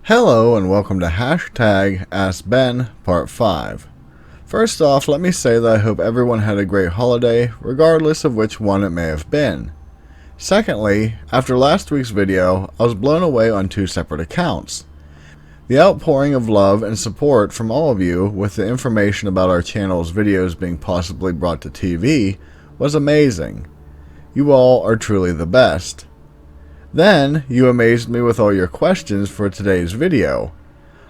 Hello and welcome to #AskBen Part 5. First off, let me say that I hope everyone had a great holiday, regardless of which one it may have been. Secondly, after last week's video, I was blown away on two separate accounts. The outpouring of love and support from all of you with the information about our channel's videos being possibly brought to TV was amazing. You all are truly the best. Then, you amazed me with all your questions for today's video.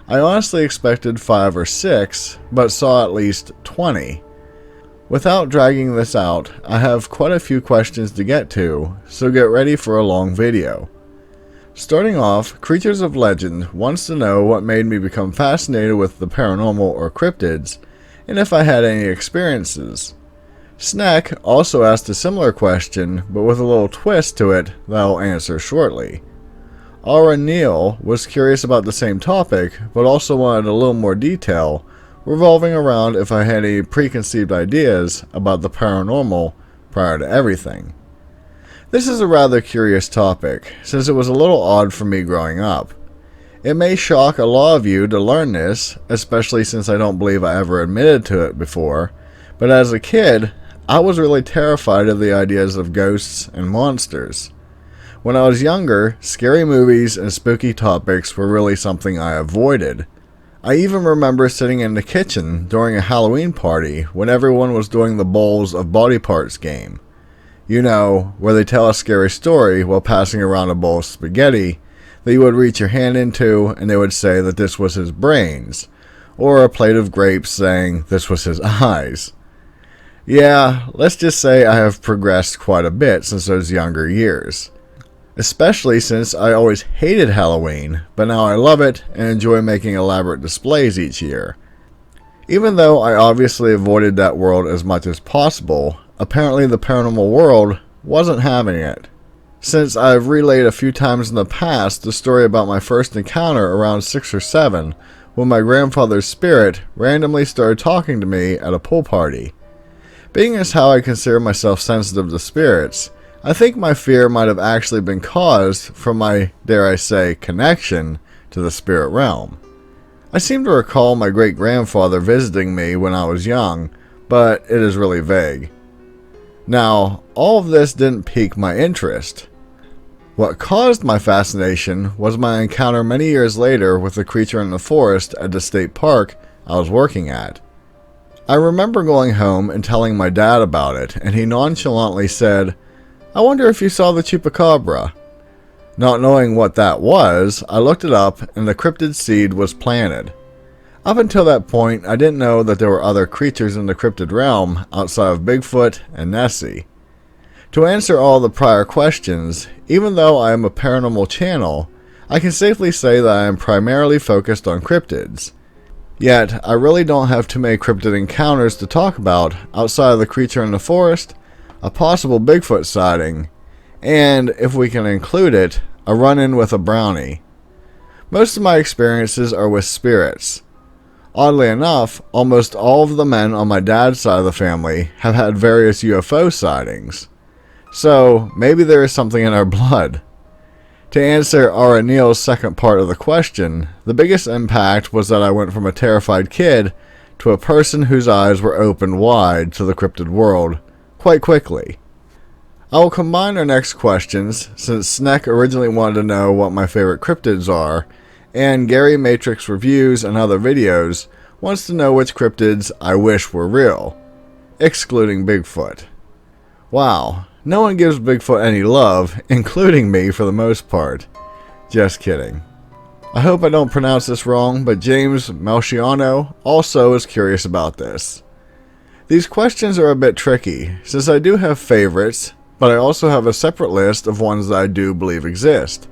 I honestly expected 5 or 6, but saw at least 20. Without dragging this out, I have quite a few questions to get to, so get ready for a long video. Starting off, Creatures of Legend wants to know what made me become fascinated with the paranormal or cryptids, and if I had any experiences. Snack also asked a similar question, but with a little twist to it that I'll answer shortly. Aura Neal was curious about the same topic, but also wanted a little more detail, revolving around if I had any preconceived ideas about the paranormal prior to everything. This is a rather curious topic, since it was a little odd for me growing up. It may shock a lot of you to learn this, especially since I don't believe I ever admitted to it before, but as a kid, I was really terrified of the ideas of ghosts and monsters. When I was younger, scary movies and spooky topics were really something I avoided. I even remember sitting in the kitchen during a Halloween party when everyone was doing the Bowls of Body Parts game. You know, where they tell a scary story while passing around a bowl of spaghetti that you would reach your hand into and they would say that this was his brains, or a plate of grapes saying this was his eyes. Yeah, let's just say I have progressed quite a bit since those younger years. Especially since I always hated Halloween, but now I love it and enjoy making elaborate displays each year. Even though I obviously avoided that world as much as possible, apparently the paranormal world wasn't having it. Since I've relayed a few times in the past the story about my first encounter around 6 or 7, when my grandfather's spirit randomly started talking to me at a pool party. Being as how I consider myself sensitive to spirits, I think my fear might have actually been caused from my, dare I say, connection to the spirit realm. I seem to recall my great-grandfather visiting me when I was young, but it is really vague. Now, all of this didn't pique my interest. What caused my fascination was my encounter many years later with a creature in the forest at the state park I was working at. I remember going home and telling my dad about it, and he nonchalantly said, "I wonder if you saw the Chupacabra." Not knowing what that was, I looked it up and the cryptid seed was planted. Up until that point, I didn't know that there were other creatures in the cryptid realm outside of Bigfoot and Nessie. To answer all the prior questions, even though I am a paranormal channel, I can safely say that I am primarily focused on cryptids. Yet, I really don't have too many cryptid encounters to talk about outside of the creature in the forest, a possible Bigfoot sighting, and, if we can include it, a run-in with a brownie. Most of my experiences are with spirits. Oddly enough, almost all of the men on my dad's side of the family have had various UFO sightings. So, maybe there is something in our blood. To answer Aura Neal's second part of the question, the biggest impact was that I went from a terrified kid to a person whose eyes were opened wide to the cryptid world quite quickly. I will combine our next questions, since Sneck originally wanted to know what my favorite cryptids are, and Gary Matrix Reviews and other videos wants to know which cryptids I wish were real, excluding Bigfoot. Wow. No one gives Bigfoot any love, including me for the most part. Just kidding. I hope I don't pronounce this wrong, but James Melchiano also is curious about this. These questions are a bit tricky, since I do have favorites, but I also have a separate list of ones that I do believe exist.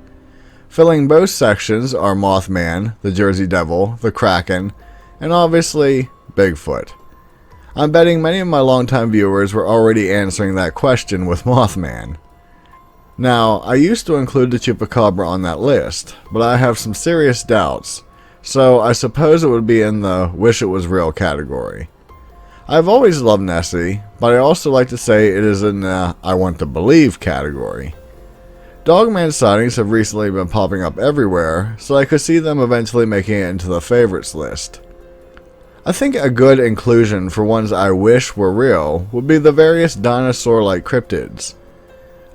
Filling both sections are Mothman, the Jersey Devil, the Kraken, and obviously, Bigfoot. I'm betting many of my longtime viewers were already answering that question with Mothman. Now, I used to include the Chupacabra on that list, but I have some serious doubts, so I suppose it would be in the wish it was real category. I've always loved Nessie, but I also like to say it is in the I want to believe category. Dogman sightings have recently been popping up everywhere, so I could see them eventually making it into the favorites list. I think a good inclusion for ones I wish were real would be the various dinosaur-like cryptids.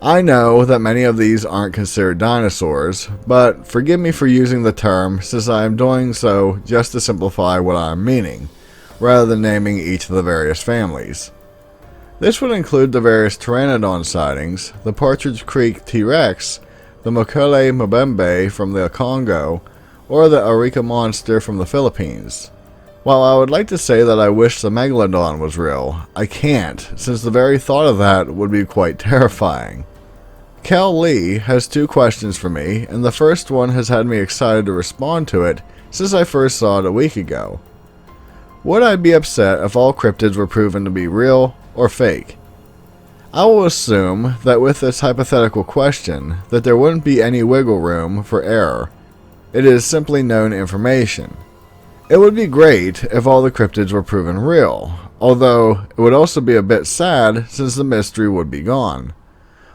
I know that many of these aren't considered dinosaurs, but forgive me for using the term since I am doing so just to simplify what I am meaning, rather than naming each of the various families. This would include the various pteranodon sightings, the Partridge Creek T-Rex, the Mokele Mbembe from the Congo, or the Arica monster from the Philippines. While I would like to say that I wish the Megalodon was real, I can't, since the very thought of that would be quite terrifying. Cal Lee has 2 questions for me, and the first one has had me excited to respond to it since I first saw it a week ago. Would I be upset if all cryptids were proven to be real or fake? I will assume that with this hypothetical question that there wouldn't be any wiggle room for error. It is simply known information. It would be great if all the cryptids were proven real, although it would also be a bit sad since the mystery would be gone.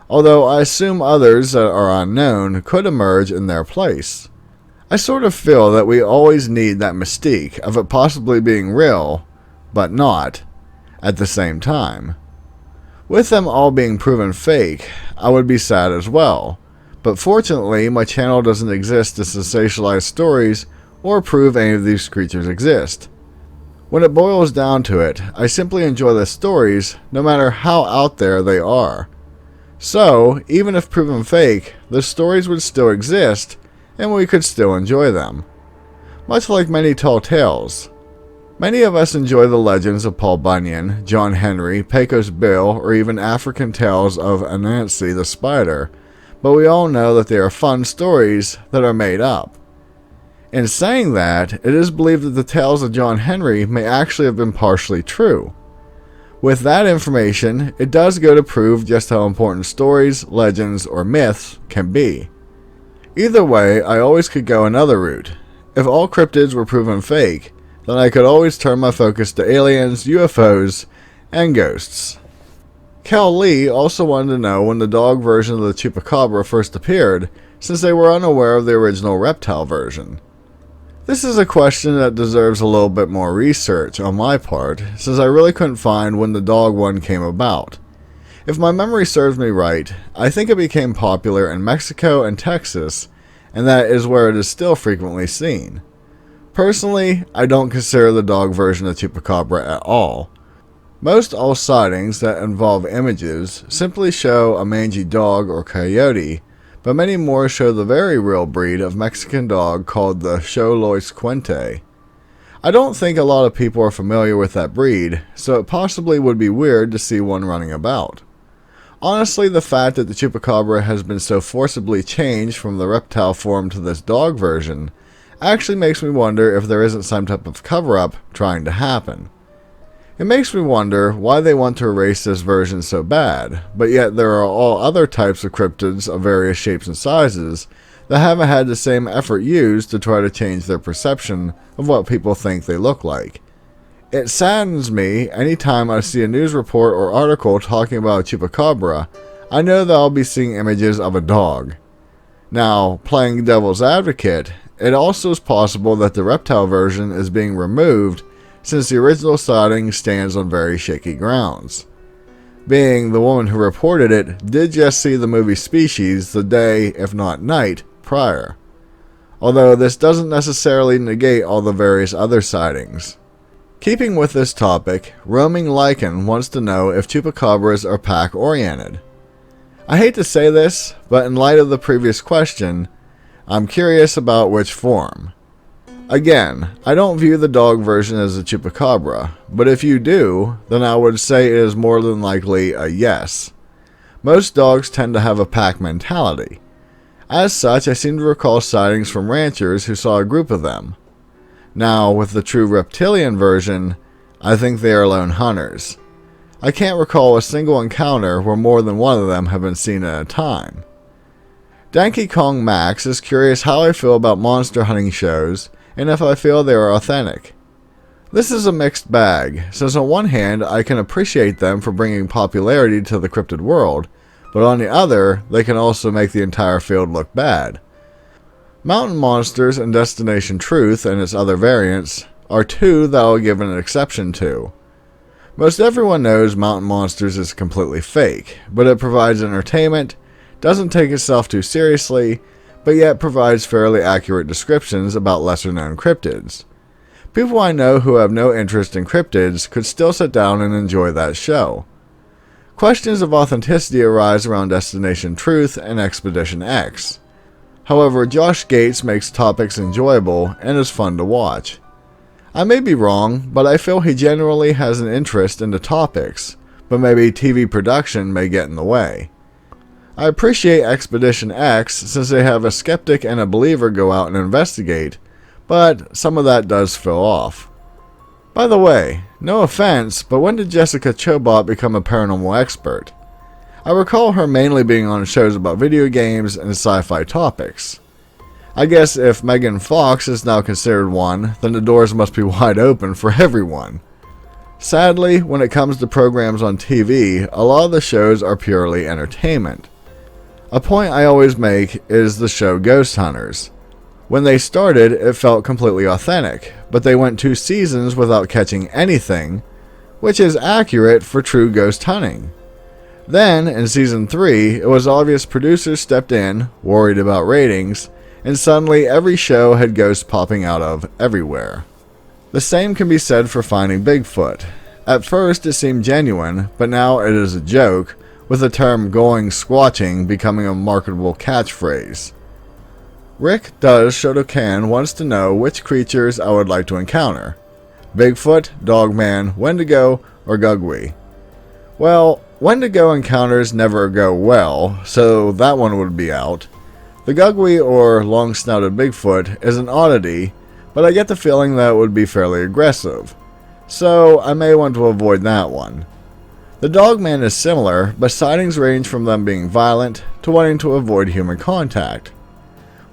Although I assume others that are unknown could emerge in their place. I sort of feel that we always need that mystique of it possibly being real, but not, at the same time. With them all being proven fake, I would be sad as well, but fortunately my channel doesn't exist to sensationalize stories or prove any of these creatures exist. When it boils down to it, I simply enjoy the stories no matter how out there they are. So, even if proven fake, the stories would still exist and we could still enjoy them. Much like many tall tales. Many of us enjoy the legends of Paul Bunyan, John Henry, Pecos Bill, or even African tales of Anansi the spider, but we all know that they are fun stories that are made up. In saying that, it is believed that the tales of John Henry may actually have been partially true. With that information, it does go to prove just how important stories, legends, or myths can be. Either way, I always could go another route. If all cryptids were proven fake, then I could always turn my focus to aliens, UFOs, and ghosts. Cal Lee also wanted to know when the dog version of the Chupacabra first appeared, since they were unaware of the original reptile version. This is a question that deserves a little bit more research on my part, since I really couldn't find when the dog one came about. If my memory serves me right, I think it became popular in Mexico and Texas, and that is where it is still frequently seen. Personally, I don't consider the dog version of Chupacabra at all. Most all sightings that involve images simply show a mangy dog or coyote, but many more show the very real breed of Mexican dog called the Xoloitzcuintle. I don't think a lot of people are familiar with that breed, so it possibly would be weird to see one running about. Honestly, the fact that the Chupacabra has been so forcibly changed from the reptile form to this dog version actually makes me wonder if there isn't some type of cover-up trying to happen. It makes me wonder why they want to erase this version so bad, but yet there are all other types of cryptids of various shapes and sizes that haven't had the same effort used to try to change their perception of what people think they look like. It saddens me anytime I see a news report or article talking about Chupacabra. I know that I'll be seeing images of a dog. Now, playing devil's advocate, it also is possible that the reptile version is being removed since the original sighting stands on very shaky grounds. Being the woman who reported it did just see the movie Species the day, if not night, prior. Although this doesn't necessarily negate all the various other sightings. Keeping with this topic, Roaming Lycan wants to know if Chupacabras are pack-oriented. I hate to say this, but in light of the previous question, I'm curious about which form. Again, I don't view the dog version as a Chupacabra, but if you do, then I would say it is more than likely a yes. Most dogs tend to have a pack mentality. As such, I seem to recall sightings from ranchers who saw a group of them. Now, with the true reptilian version, I think they are lone hunters. I can't recall a single encounter where more than one of them have been seen at a time. Donkey Kong Max is curious how I feel about monster hunting shows and if I feel they are authentic. This is a mixed bag, since on one hand I can appreciate them for bringing popularity to the cryptid world, but on the other, they can also make the entire field look bad. Mountain Monsters and Destination Truth and its other variants are two that I'll give an exception to. Most everyone knows Mountain Monsters is completely fake, but it provides entertainment, doesn't take itself too seriously, but yet provides fairly accurate descriptions about lesser known cryptids. People I know who have no interest in cryptids could still sit down and enjoy that show. Questions of authenticity arise around Destination Truth and Expedition X. However, Josh Gates makes topics enjoyable and is fun to watch. I may be wrong, but I feel he generally has an interest in the topics, but maybe TV production may get in the way. I appreciate Expedition X since they have a skeptic and a believer go out and investigate, but some of that does fill off. By the way, no offense, but when did Jessica Chobot become a paranormal expert? I recall her mainly being on shows about video games and sci-fi topics. I guess if Megan Fox is now considered one, then the doors must be wide open for everyone. Sadly, when it comes to programs on TV, a lot of the shows are purely entertainment. A point I always make is the show Ghost Hunters. When they started, it felt completely authentic, but they went 2 seasons without catching anything, which is accurate for true ghost hunting. Then, in season 3, it was obvious producers stepped in, worried about ratings, and suddenly every show had ghosts popping out of everywhere. The same can be said for Finding Bigfoot. At first it seemed genuine, but now it is a joke, with the term going squatching becoming a marketable catchphrase. Rick Does Shotokan wants to know which creatures I would like to encounter. Bigfoot, Dogman, Wendigo, or Gugwe. Well, Wendigo encounters never go well, so that one would be out. The Gugwe or long-snouted Bigfoot is an oddity, but I get the feeling that it would be fairly aggressive, so I may want to avoid that one. The Dogman is similar, but sightings range from them being violent to wanting to avoid human contact.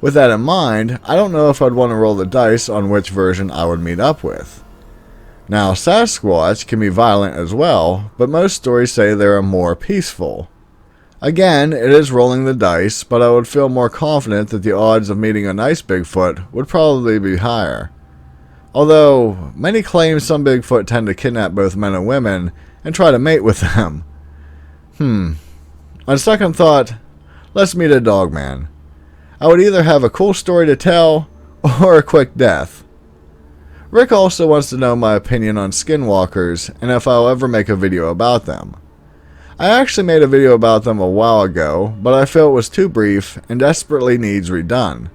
With that in mind, I don't know if I'd want to roll the dice on which version I would meet up with. Now, Sasquatch can be violent as well, but most stories say they are more peaceful. Again, it is rolling the dice, but I would feel more confident that the odds of meeting a nice Bigfoot would probably be higher. Although, many claim some Bigfoot tend to kidnap both men and women and try to mate with them. On second thought, let's meet a Dogman. I would either have a cool story to tell, or a quick death. Rick also wants to know my opinion on Skinwalkers, and if I'll ever make a video about them. I actually made a video about them a while ago, but I feel it was too brief and desperately needs redone.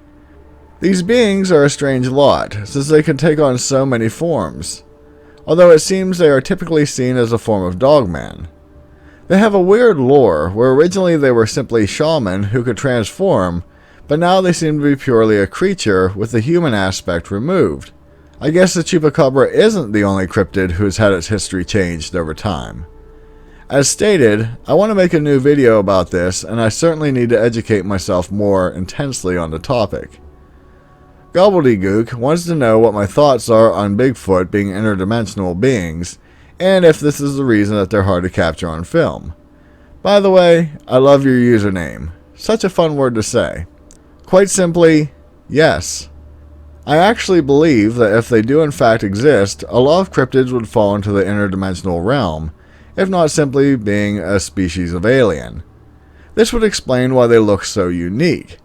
These beings are a strange lot, since they can take on so many forms, although it seems they are typically seen as a form of Dogman. They have a weird lore, where originally they were simply shaman who could transform, but now they seem to be purely a creature with the human aspect removed. I guess the Chupacabra isn't the only cryptid who has had its history changed over time. As stated, I want to make a new video about this, and I certainly need to educate myself more intensely on the topic. Gobbledygook wants to know what my thoughts are on Bigfoot being interdimensional beings, and if this is the reason that they're hard to capture on film. By the way, I love your username. Such a fun word to say. Quite simply, yes. I actually believe that if they do in fact exist, a lot of cryptids would fall into the interdimensional realm, if not simply being a species of alien. This would explain why they look so unique.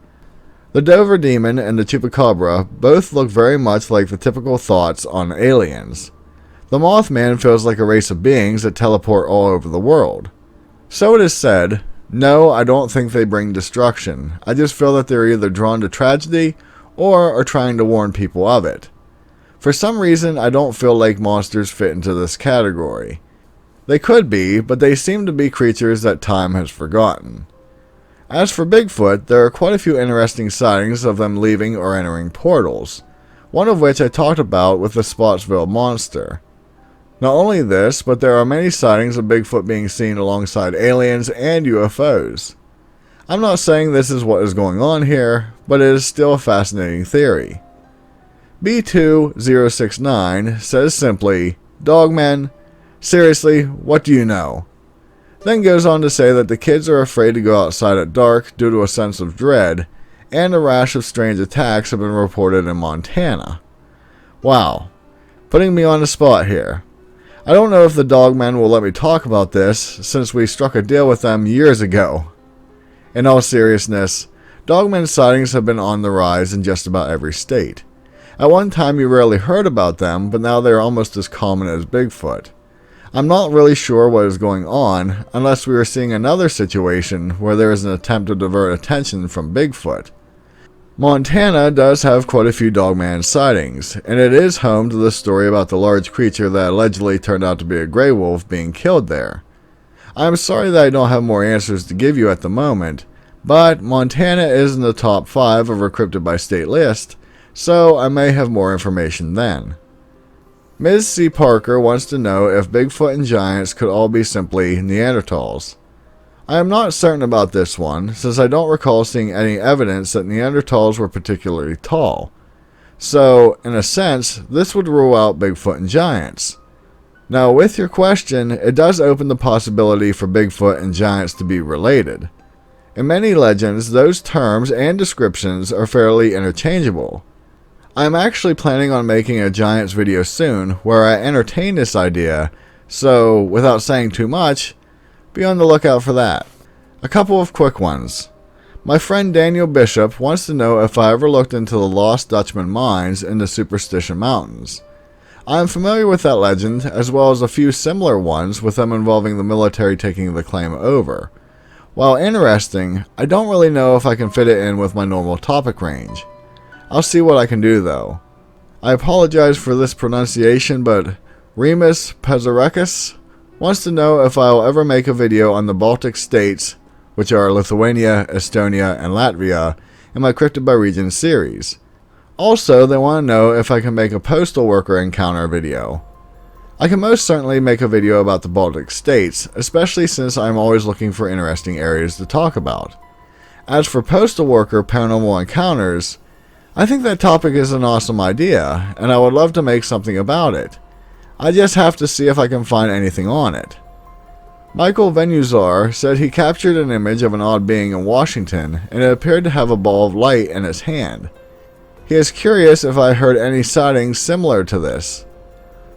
The Dover Demon and the Chupacabra both look very much like the typical thoughts on aliens. The Mothman feels like a race of beings that teleport all over the world. So it is said, no, I don't think they bring destruction. I just feel that they're either drawn to tragedy or are trying to warn people of it. For some reason, I don't feel lake monsters fit into this category. They could be, but they seem to be creatures that time has forgotten. As for Bigfoot, there are quite a few interesting sightings of them leaving or entering portals, one of which I talked about with the Spotsville monster. Not only this, but there are many sightings of Bigfoot being seen alongside aliens and UFOs. I'm not saying this is what is going on here, but it is still a fascinating theory. B2069 says simply, Dogman, seriously, what do you know? Then goes on to say that the kids are afraid to go outside at dark due to a sense of dread, and a rash of strange attacks have been reported in Montana. Wow, putting me on the spot here. I don't know if the Dogman will let me talk about this, since we struck a deal with them years ago. In all seriousness, Dogman sightings have been on the rise in just about every state. At one time you rarely heard about them, but now they are almost as common as Bigfoot. I'm not really sure what is going on, unless we are seeing another situation where there is an attempt to divert attention from Bigfoot. Montana does have quite a few Dogman sightings, and it is home to the story about the large creature that allegedly turned out to be a gray wolf being killed there. I am sorry that I don't have more answers to give you at the moment, but Montana is in the top 5 of our Cryptid by State list, so I may have more information then. Ms. C. Parker wants to know if Bigfoot and giants could all be simply Neanderthals. I am not certain about this one, since I don't recall seeing any evidence that Neanderthals were particularly tall. So, in a sense, this would rule out Bigfoot and giants. Now, with your question, it does open the possibility for Bigfoot and giants to be related. In many legends, those terms and descriptions are fairly interchangeable. I am actually planning on making a giants video soon where I entertain this idea, so without saying too much, be on the lookout for that. A couple of quick ones. My friend Daniel Bishop wants to know if I ever looked into the Lost Dutchman mines in the Superstition Mountains. I am familiar with that legend, as well as a few similar ones with them involving the military taking the claim over. While interesting, I don't really know if I can fit it in with my normal topic range. I'll see what I can do though. I apologize for this pronunciation, but Remus Pezarekas wants to know if I'll ever make a video on the Baltic states, which are Lithuania, Estonia, and Latvia, in my Cryptid by Region series. Also, they want to know if I can make a postal worker encounter video. I can most certainly make a video about the Baltic states, especially since I'm always looking for interesting areas to talk about. As for postal worker paranormal encounters, I think that topic is an awesome idea, and I would love to make something about it. I just have to see if I can find anything on it. Michael Venuzar said he captured an image of an odd being in Washington, and it appeared to have a ball of light in its hand. He is curious if I heard any sightings similar to this.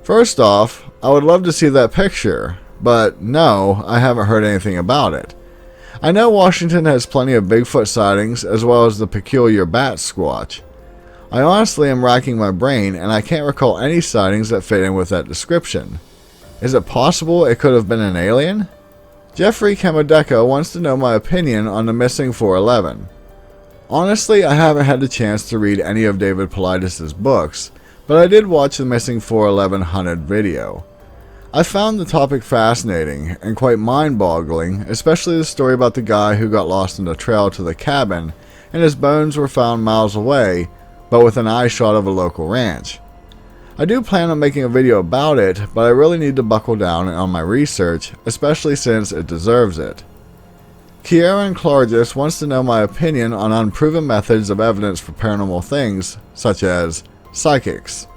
First off, I would love to see that picture, but no, I haven't heard anything about it. I know Washington has plenty of Bigfoot sightings as well as the peculiar bat squatch. I honestly am racking my brain and I can't recall any sightings that fit in with that description. Is it possible it could have been an alien? Jeffrey Kamadeka wants to know my opinion on the missing 411. Honestly, I haven't had the chance to read any of David Paulides' books, but I did watch the missing 411 hunted video. I found the topic fascinating and quite mind-boggling, especially the story about the guy who got lost in the trail to the cabin and his bones were found miles away, but with an eye shot of a local ranch. I do plan on making a video about it, but I really need to buckle down on my research, especially since it deserves it. Kieran Clargis wants to know my opinion on unproven methods of evidence for paranormal things, such as psychics.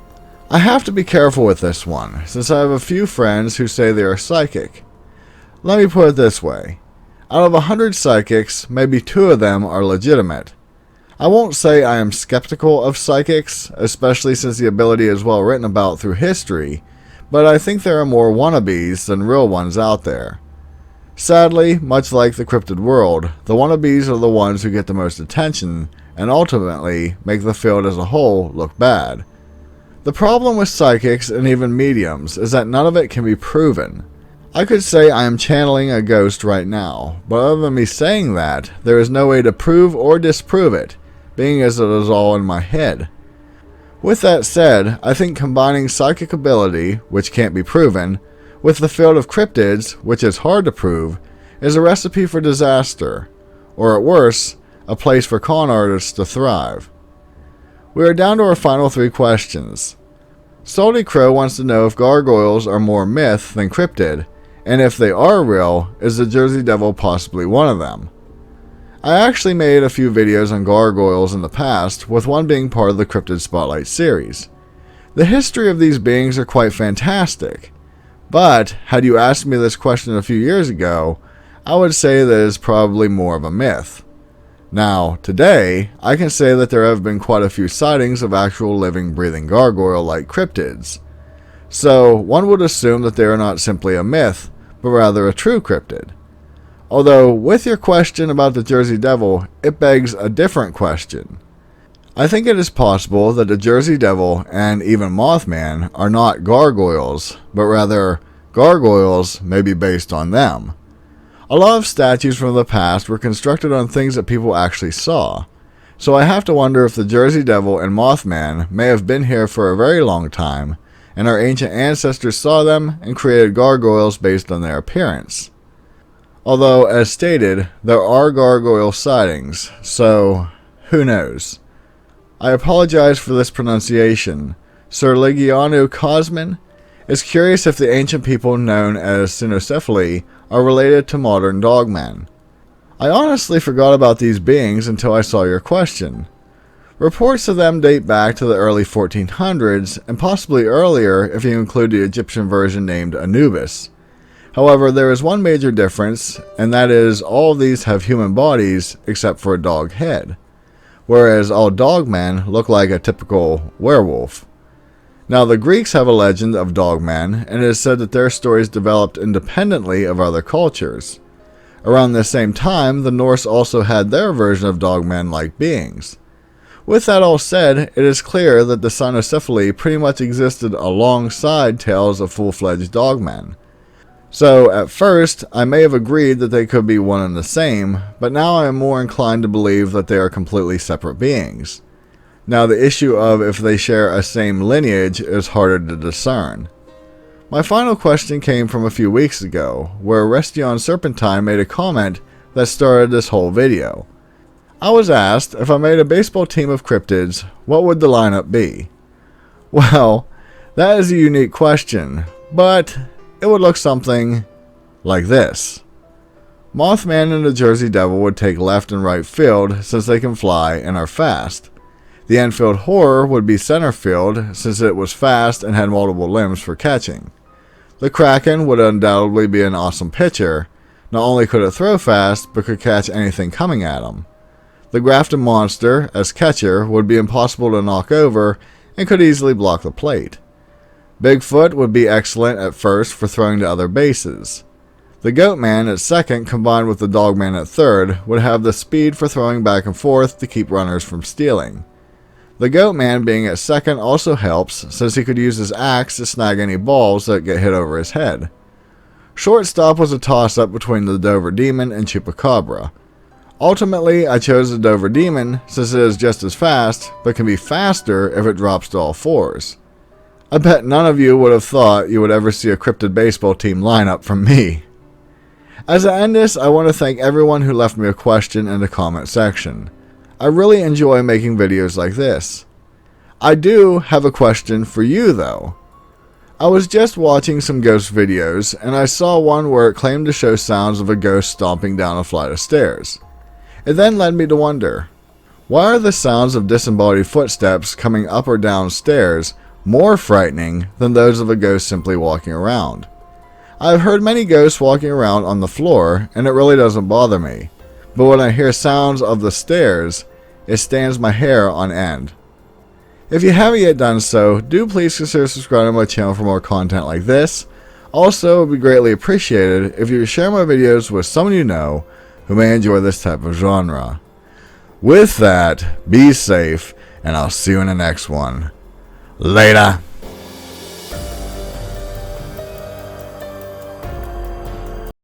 I have to be careful with this one, since I have a few friends who say they are psychic. Let me put it this way. Out of 100 psychics, maybe 2 of them are legitimate. I won't say I am skeptical of psychics, especially since the ability is well written about through history, but I think there are more wannabes than real ones out there. Sadly, much like the cryptid world, the wannabes are the ones who get the most attention, and ultimately make the field as a whole look bad. The problem with psychics and even mediums is that none of it can be proven. I could say I am channeling a ghost right now, but other than me saying that, there is no way to prove or disprove it, being as it is all in my head. With that said, I think combining psychic ability, which can't be proven, with the field of cryptids, which is hard to prove, is a recipe for disaster, or at worst, a place for con artists to thrive. We are down to our final 3 questions. Salty Crow wants to know if gargoyles are more myth than cryptid, and if they are real, is the Jersey Devil possibly one of them? I actually made a few videos on gargoyles in the past, with one being part of the Cryptid Spotlight series. The history of these beings are quite fantastic, But had you asked me this question a few years ago, I would say that it is probably more of a myth. Now, today, I can say that there have been quite a few sightings of actual living, breathing gargoyle-like cryptids. So, one would assume that they are not simply a myth, but rather a true cryptid. Although, with your question about the Jersey Devil, it begs a different question. I think it is possible that the Jersey Devil and even Mothman are not gargoyles, but rather gargoyles may be based on them. A lot of statues from the past were constructed on things that people actually saw, so I have to wonder if the Jersey Devil and Mothman may have been here for a very long time, and our ancient ancestors saw them and created gargoyles based on their appearance. Although, as stated, there are gargoyle sightings, so who knows? I apologize for this pronunciation. Sir Ligiano Cosman is curious if the ancient people known as cynocephali are related to modern Dogman. I honestly forgot about these beings until I saw your question. Reports of them date back to the early 1400s, and possibly earlier if you include the Egyptian version named Anubis. However, there is one major difference, and that is all of these have human bodies except for a dog head, whereas all dogmen look like a typical werewolf. Now, the Greeks have a legend of dogmen, and it is said that their stories developed independently of other cultures. Around the same time, the Norse also had their version of dogmen-like beings. With that all said, it is clear that the cynocephali pretty much existed alongside tales of full-fledged dogmen. So, at first, I may have agreed that they could be one and the same, but now I am more inclined to believe that they are completely separate beings. Now, the issue of if they share a same lineage is harder to discern. My final question came from a few weeks ago, where Restion Serpentine made a comment that started this whole video. I was asked if I made a baseball team of cryptids, what would the lineup be? Well, that is a unique question, but it would look something like this. Mothman and the Jersey Devil would take left and right field since they can fly and are fast. The Enfield Horror would be center field since it was fast and had multiple limbs for catching. The Kraken would undoubtedly be an awesome pitcher. Not only could it throw fast, but could catch anything coming at him. The Grafton Monster, as catcher, would be impossible to knock over and could easily block the plate. Bigfoot would be excellent at first for throwing to other bases. The Goatman at second combined with the Dogman at third would have the speed for throwing back and forth to keep runners from stealing. The Goatman being at second also helps since he could use his axe to snag any balls that get hit over his head. Shortstop was a toss-up between the Dover Demon and Chupacabra. Ultimately, I chose the Dover Demon since it is just as fast, but can be faster if it drops to all fours. I bet none of you would have thought you would ever see a cryptid baseball team lineup from me. As I end this, I want to thank everyone who left me a question in the comment section. I really enjoy making videos like this. I do have a question for you though. I was just watching some ghost videos and I saw one where it claimed to show sounds of a ghost stomping down a flight of stairs. It then led me to wonder, why are the sounds of disembodied footsteps coming up or down stairs more frightening than those of a ghost simply walking around? I have heard many ghosts walking around on the floor and it really doesn't bother me. But when I hear sounds of the stairs, it stands my hair on end. If you haven't yet done so, do please consider subscribing to my channel for more content like this. Also, it would be greatly appreciated if you share my videos with someone you know who may enjoy this type of genre. With that, be safe, and I'll see you in the next one. Later.